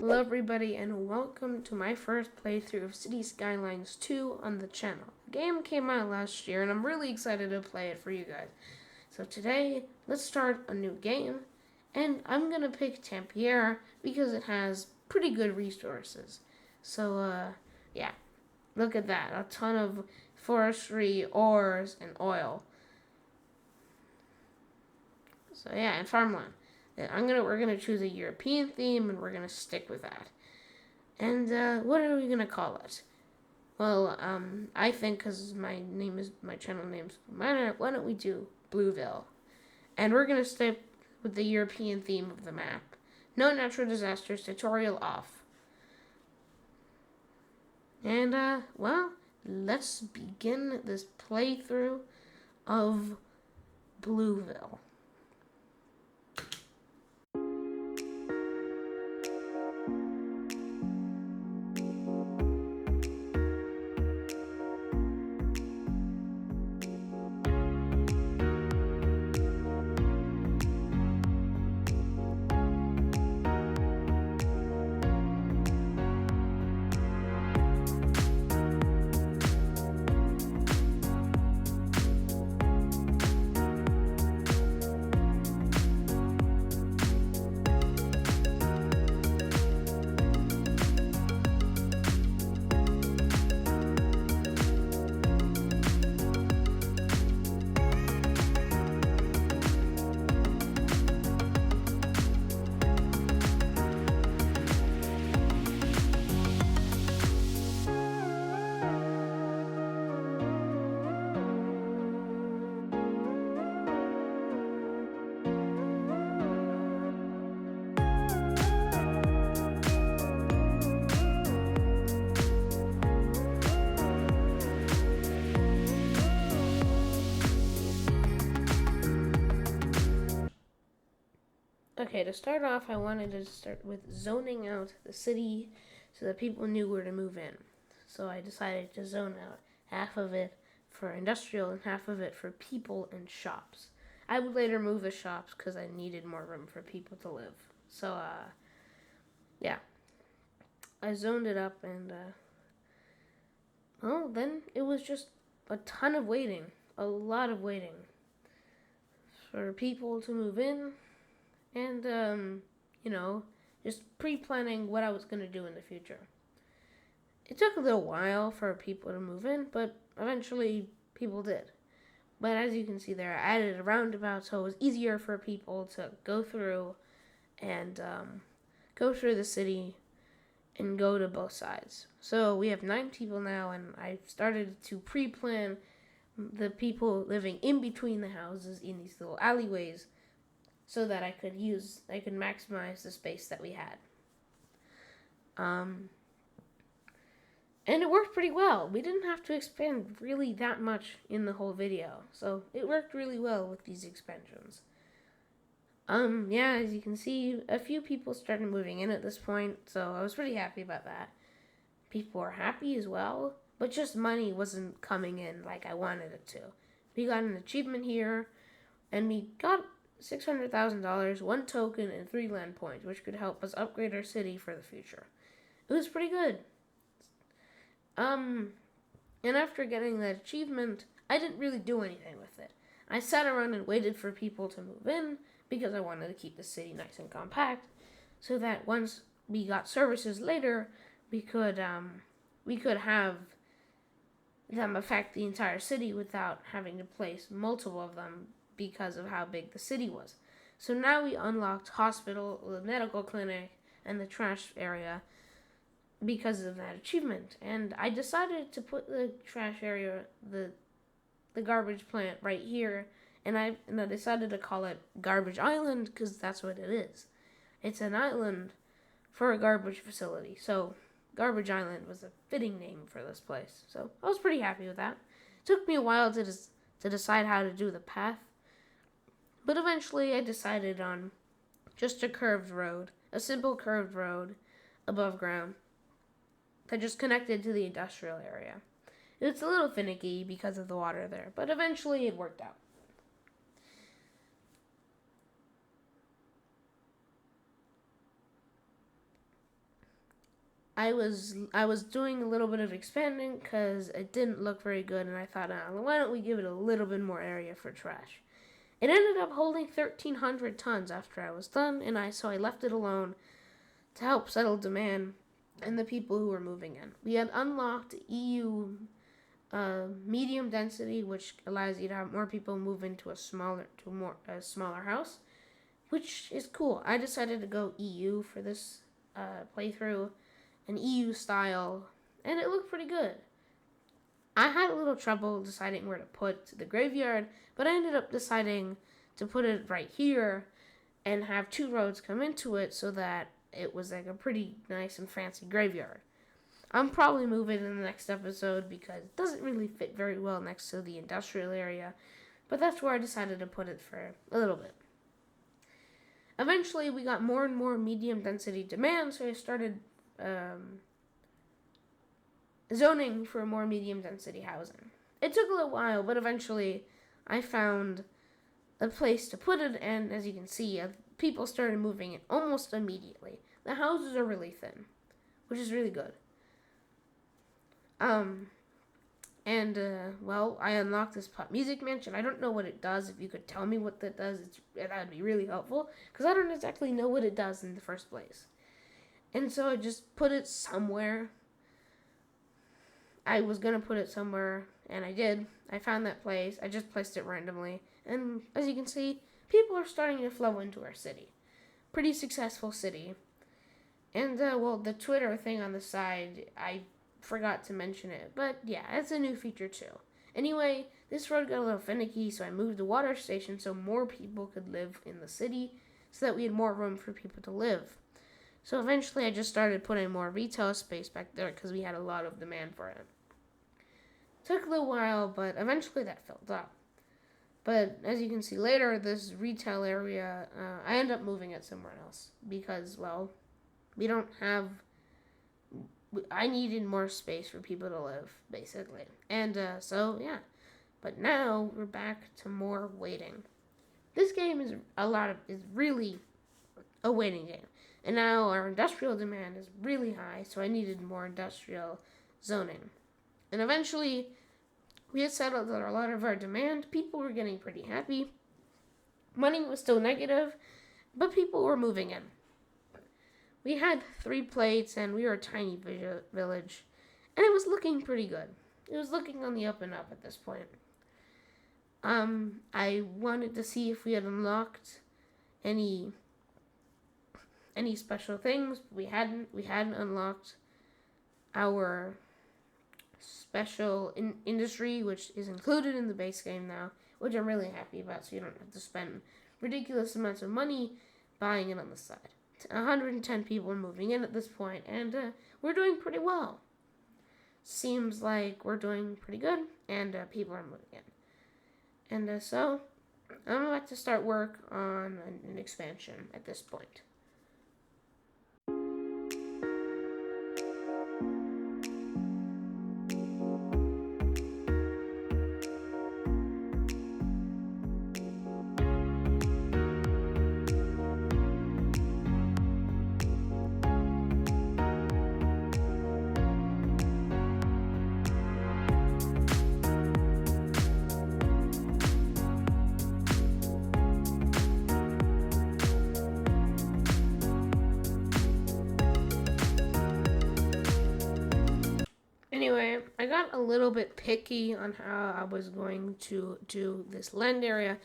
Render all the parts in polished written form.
Hello everybody and welcome to my first playthrough of Cites Skylines 2 on the channel. The game came out last year and I'm really excited to play it for you guys. So today, let's start a new game, and I'm going to pick Tampere because it has pretty good resources. So, yeah, look at that, a ton of forestry, ores, and oil. So yeah, and farmland. We're gonna choose a European theme, and we're gonna stick with that. And what are we gonna call it? Well, I think because my channel name's Minor, why don't we do BlueVille? And we're gonna stick with the European theme of the map. No natural disasters. Tutorial off. And well, let's begin this playthrough of BlueVille. Okay, to start off, I wanted to start with zoning out the city so that people knew where to move in. So I decided to zone out half of it for industrial and half of it for people and shops. I would later move the shops because I needed more room for people to live. So, yeah. I zoned it up and, well, then it was just a ton of waiting. A lot of waiting for people to move in. And, just pre-planning what I was going to do in the future. It took a little while for people to move in, but eventually people did. But as you can see there, I added a roundabout so it was easier for people to go through and go through the city and go to both sides. So we have 9 people now, and I started to pre-plan the people living in between the houses in these little alleyways, so that I could maximize the space that we had. And it worked pretty well. We didn't have to expand really that much in the whole video, so it worked really well with these expansions. Yeah, as you can see, a few people started moving in at this point, so I was pretty happy about that. People were happy as well, but just money wasn't coming in like I wanted it to. We got an achievement here, and we got $600,000, 1 token, and 3 land points, which could help us upgrade our city for the future. It was pretty good. And after getting that achievement, I didn't really do anything with it. I sat around and waited for people to move in because I wanted to keep the city nice and compact, so that once we got services later, we could have them affect the entire city without having to place multiple of them because of how big the city was. So now we unlocked hospital, the medical clinic, and the trash area because of that achievement. And I decided to put the trash area, the garbage plant right here, and I decided to call it Garbage Island because that's what it is. It's an island for a garbage facility. So Garbage Island was a fitting name for this place. So I was pretty happy with that. It took me a while to decide how to do the path, but eventually I decided on just a curved road, a simple curved road above ground that just connected to the industrial area. It's a little finicky because of the water there, but eventually it worked out. I was doing a little bit of expanding because it didn't look very good, and I thought, why don't we give it a little bit more area for trash? It ended up holding 1,300 tons after I was done, and so I left it alone to help settle demand and the people who were moving in. We had unlocked EU medium density, which allows you to have more people move into a smaller house, which is cool. I decided to go EU for this playthrough, an EU style, and it looked pretty good. I had a little trouble deciding where to put the graveyard, but I ended up deciding to put it right here and have 2 roads come into it so that it was like a pretty nice and fancy graveyard. I'm probably moving in the next episode because it doesn't really fit very well next to the industrial area, but that's where I decided to put it for a little bit. Eventually, we got more and more medium density demand, so I started zoning for more medium density housing. It took a little while, but eventually I found a place to put it, and as you can see, people started moving in almost immediately. The houses are really thin, which is really good. I unlocked this pop music mansion. I don't know what it does. If you could tell me what that does, that would be really helpful, because I don't exactly know what it does in the first place. And so I just put it somewhere. I was going to put it somewhere, and I did. I found that place. I just placed it randomly. And as you can see, people are starting to flow into our city. Pretty successful city. And, the Twitter thing on the side, I forgot to mention it. But, yeah, it's a new feature, too. Anyway, this road got a little finicky, so I moved the water station so more people could live in the city, so that we had more room for people to live. So eventually I just started putting more retail space back there because we had a lot of demand for it. Took a little while, but eventually that filled up. But as you can see later, this retail area, I ended up moving it somewhere else because, I needed more space for people to live, basically. And but now we're back to more waiting. This game is really a waiting game. And now our industrial demand is really high, so I needed more industrial zoning. And eventually, we had settled that a lot of our demand, people were getting pretty happy. Money was still negative, but people were moving in. We had 3 plates, and we were a tiny village, and it was looking pretty good. It was looking on the up and up at this point. I wanted to see if we had unlocked any special things. We hadn't unlocked our special industry, which is included in the base game now, which I'm really happy about, so you don't have to spend ridiculous amounts of money buying it on the side. 110 people are moving in at this point, and we're doing pretty well. Seems like we're doing pretty good, and people are moving in. And so I'm about to start work on an expansion at this point. Anyway, I got a little bit picky on how I was going to do this land area,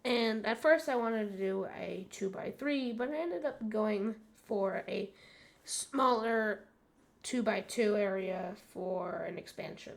and at first I wanted to do a 2x3, but I ended up going for a smaller 2x2 area for an expansion.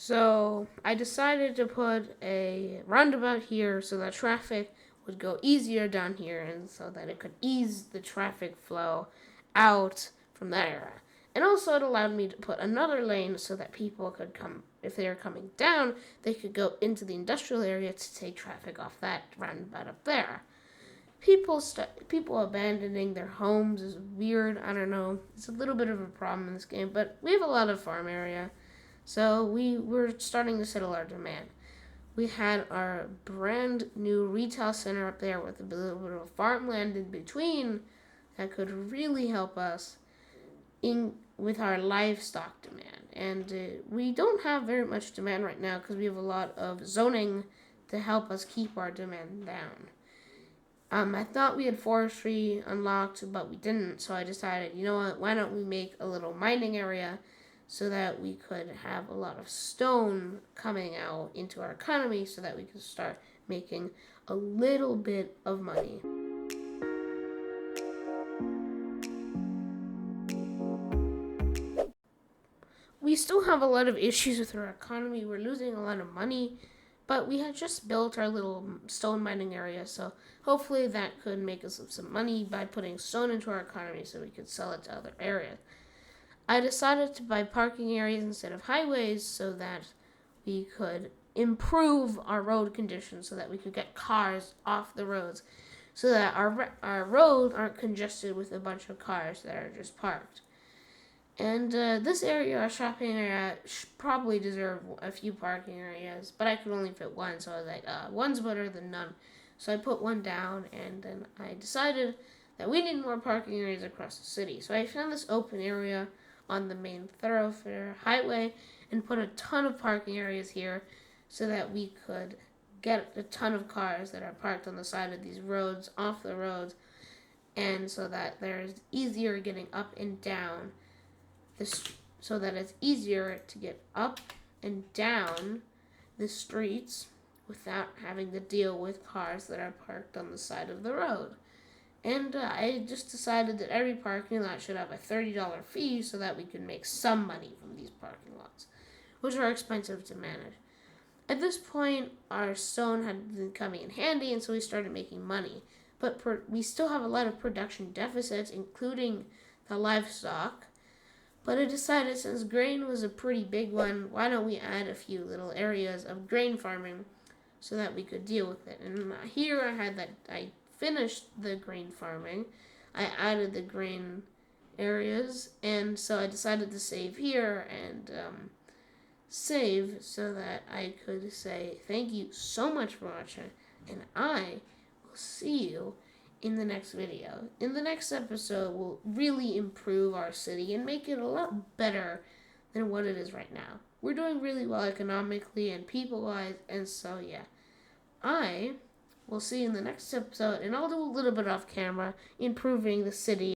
So I decided to put a roundabout here so that traffic would go easier down here and so that it could ease the traffic flow out from that area. And also it allowed me to put another lane so that people could come, if they were coming down, they could go into the industrial area to take traffic off that roundabout up there. People abandoning their homes is weird. I don't know. It's a little bit of a problem in this game, but we have a lot of farm area. So we were starting to settle our demand. We had our brand new retail center up there with a little bit of farmland in between that could really help us with our livestock demand. And we don't have very much demand right now because we have a lot of zoning to help us keep our demand down. I thought we had forestry unlocked, but we didn't. So I decided, you know what, why don't we make a little mining area so that we could have a lot of stone coming out into our economy so that we could start making a little bit of money. We still have a lot of issues with our economy. We're losing a lot of money, but we had just built our little stone mining area, so hopefully that could make us some money by putting stone into our economy so we could sell it to other areas. I decided to buy parking areas instead of highways so that we could improve our road conditions so that we could get cars off the roads so that our roads aren't congested with a bunch of cars that are just parked. And this area, our shopping area, probably deserve a few parking areas, but I could only fit one, so I was like, one's better than none. So I put one down, and then I decided that we need more parking areas across the city. So I found this open area on the main thoroughfare highway and put a ton of parking areas here so that we could get a ton of cars that are parked on the side of these roads off the roads, and so that there's easier getting up and down so that it's easier to get up and down the streets without having to deal with cars that are parked on the side of the road. And I just decided that every parking lot should have a $30 fee so that we could make some money from these parking lots, which are expensive to manage. At this point, our stone had been coming in handy, and so we started making money. But we still have a lot of production deficits, including the livestock. But I decided since grain was a pretty big one, why don't we add a few little areas of grain farming so that we could deal with it. And here I finished the grain farming. I added the grain areas, and so I decided to save here and save so that I could say thank you so much for watching, and I will see you in the next video. In the next episode, we'll really improve our city and make it a lot better than what it is right now. We're doing really well economically and people-wise, and so yeah. I will see you in the next episode, and I'll do a little bit off camera, improving the city